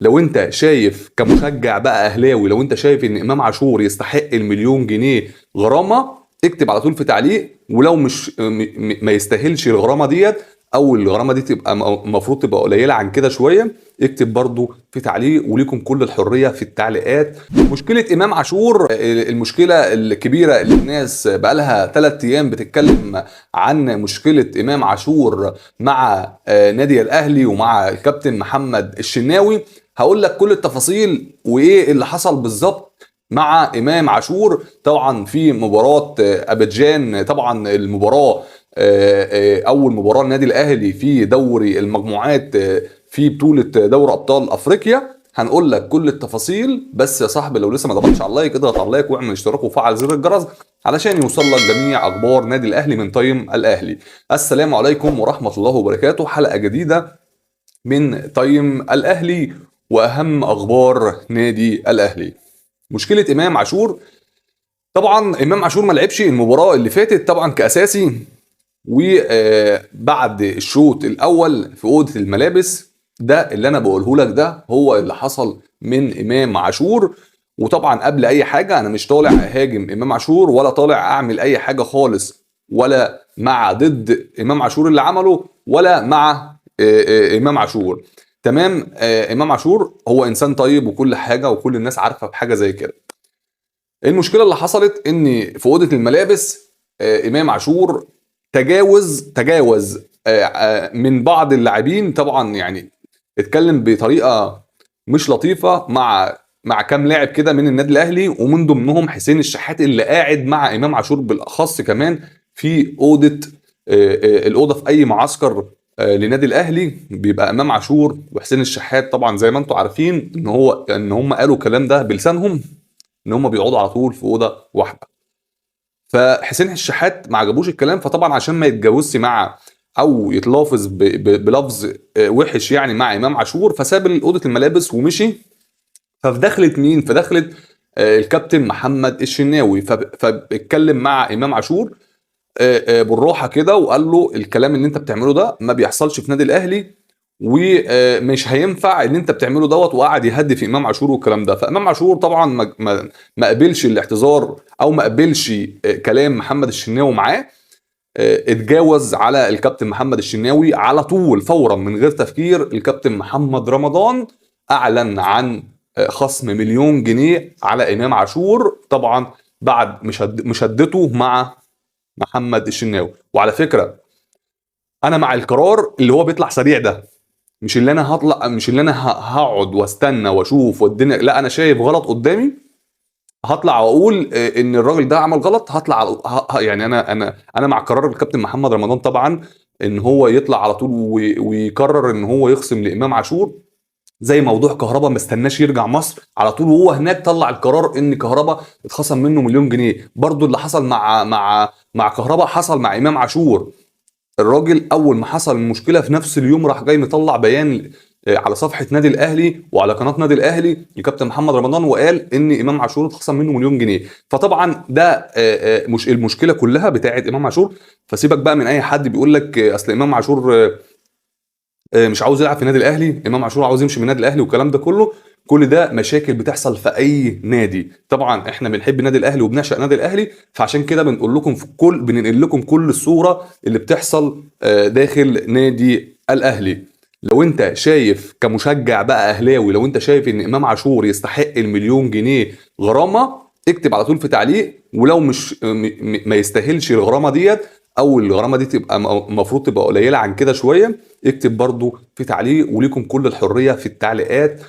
لو انت شايف كمشجع بقى اهلاوي، لو انت شايف ان امام عاشور يستحق المليون جنيه غرامه، اكتب على طول في تعليق. ولو مش ما يستاهلش الغرامه ديت، او الغرامه دي تبقى المفروض تبقى قليله عن كده شويه، اكتب برضو في تعليق. وليكم كل الحريه في التعليقات. مشكله امام عاشور، المشكله الكبيره اللي الناس بقالها 3 ايام بتتكلم عن مشكله امام عاشور مع نادي الاهلي ومع الكابتن محمد الشناوي. هقول لك كل التفاصيل وايه اللي حصل بالظبط مع امام عاشور. طبعا في مباراه ابيجان، طبعا المباراه اول مباراه النادي الاهلي في دوري المجموعات في بطوله دوري ابطال افريقيا. هنقول لك كل التفاصيل. بس يا صاحبي لو لسه ما ضغطتش على اللايك، اضغط على اللايك واعمل اشتراك وفعل زر الجرس علشان يوصل لك جميع اخبار نادي الاهلي من تايم الاهلي. السلام عليكم ورحمه الله وبركاته. حلقه جديده من تايم الاهلي واهم اخبار نادي الاهلي. مشكله امام عاشور، طبعا امام عاشور ما لعبش المباراه اللي فاتت طبعا كاساسي. وبعد الشوط الاول في اوضه الملابس، ده اللي انا بقوله لك ده هو اللي حصل من امام عاشور. وطبعا قبل اي حاجه انا مش طالع اهاجم امام عاشور ولا طالع اعمل اي حاجه خالص، ولا مع ضد امام عاشور اللي عمله ولا مع امام عاشور. تمام. امام عاشور هو انسان طيب وكل حاجه، وكل الناس عارفه بحاجه زي كده. المشكله اللي حصلت ان في اوضه الملابس امام عاشور تجاوز من بعض اللاعبين. طبعا يعني اتكلم بطريقه مش لطيفه مع كام لاعب كده من النادي الاهلي، ومن ضمنهم حسين الشحات اللي قاعد مع امام عاشور بالاخص كمان في اوضه الاوضه في اي معسكر لنادي الاهلي. بيبقى امام عاشور وحسين الشحات، طبعا زي ما انتم عارفين ان هم قالوا الكلام ده بلسانهم، ان هم بيقعدوا على طول في اوضه واحده. فحسين الشحات ما عجبوش الكلام، فطبعا عشان ما يتجاوزش مع او يتلافظ بلفظ وحش يعني مع امام عاشور، فساب اوضه الملابس ومشي. ففي دخلت مين؟ في دخلت الكابتن محمد الشناوي. فاتكلم مع امام عاشور بالراحه كده، وقال له الكلام اللي انت بتعمله ده ما بيحصلش في نادي الاهلي، ومش هينفع اللي انت بتعمله دوت. وقعد يهدي في امام عاشور والكلام ده. فامام عاشور طبعا ما قبلش الاعتذار او ما قبلش كلام محمد الشناوي معاه. اتجاوز على الكابتن محمد الشناوي على طول فورا من غير تفكير. الكابتن محمد رمضان اعلن عن خصم مليون جنيه على امام عاشور، طبعا بعد مشادته مع محمد الشناوي. وعلى فكره انا مع القرار اللي هو بيطلع سريع ده، مش اللي انا هطلع، مش اللي انا هقعد واستنى واشوف والدنيا. لا، انا شايف غلط قدامي هطلع واقول ان الراجل ده عمل غلط. هطلع يعني انا مع قرار الكابتن محمد رمضان طبعا، ان هو يطلع على طول ويقرر ان هو يخصم لامام عاشور. زي موضوع كهربا، ما استناش يرجع مصر على طول وهو هناك طلع القرار ان كهربا اتخصم منه مليون جنيه. برضو اللي حصل مع كهربا حصل مع امام عاشور. الراجل اول ما حصل المشكله في نفس اليوم راح جاي مطلع بيان على صفحه نادي الاهلي وعلى قناه نادي الاهلي الكابتن محمد رمضان، وقال ان امام عاشور اتخصم منه مليون جنيه. فطبعا ده مش المشكله كلها بتاعه امام عاشور. فسيبك بقى من اي حد بيقول لك اصل امام عاشور مش عاوز يلعب في النادي الاهلي، امام عاشور عاوز يمشي من النادي الاهلي والكلام ده كله. كل ده مشاكل بتحصل في اي نادي. طبعا احنا بنحب النادي الاهلي وبنعشق النادي الاهلي، فعشان كده بنقول لكم بننقل لكم كل الصوره اللي بتحصل داخل نادي الاهلي. لو انت شايف كمشجع بقى اهلاوي، لو انت شايف ان امام عاشور يستحق المليون جنيه غرامه، اكتب على طول في تعليق. ولو مش ما يستاهلش الغرامه ديت، او الغرامه دي تبقى المفروض تبقى قليله عن كده شويه، اكتب برضو في تعليق. وليكم كل الحريه في التعليقات.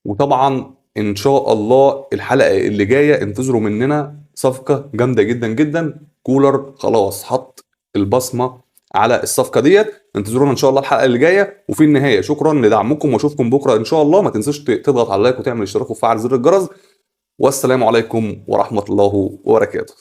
وطبعا ان شاء الله الحلقه اللي جايه انتظروا مننا صفقه جامده جدا جدا. كولر خلاص حط البصمه على الصفقه ديت. انتظرونا ان شاء الله الحلقه اللي جايه. وفي النهايه شكرا لدعمكم، واشوفكم بكره ان شاء الله. ما تنسوش تضغط على اللايك وتعمل اشتراك وتفعل زر الجرس. والسلام عليكم ورحمه الله وبركاته.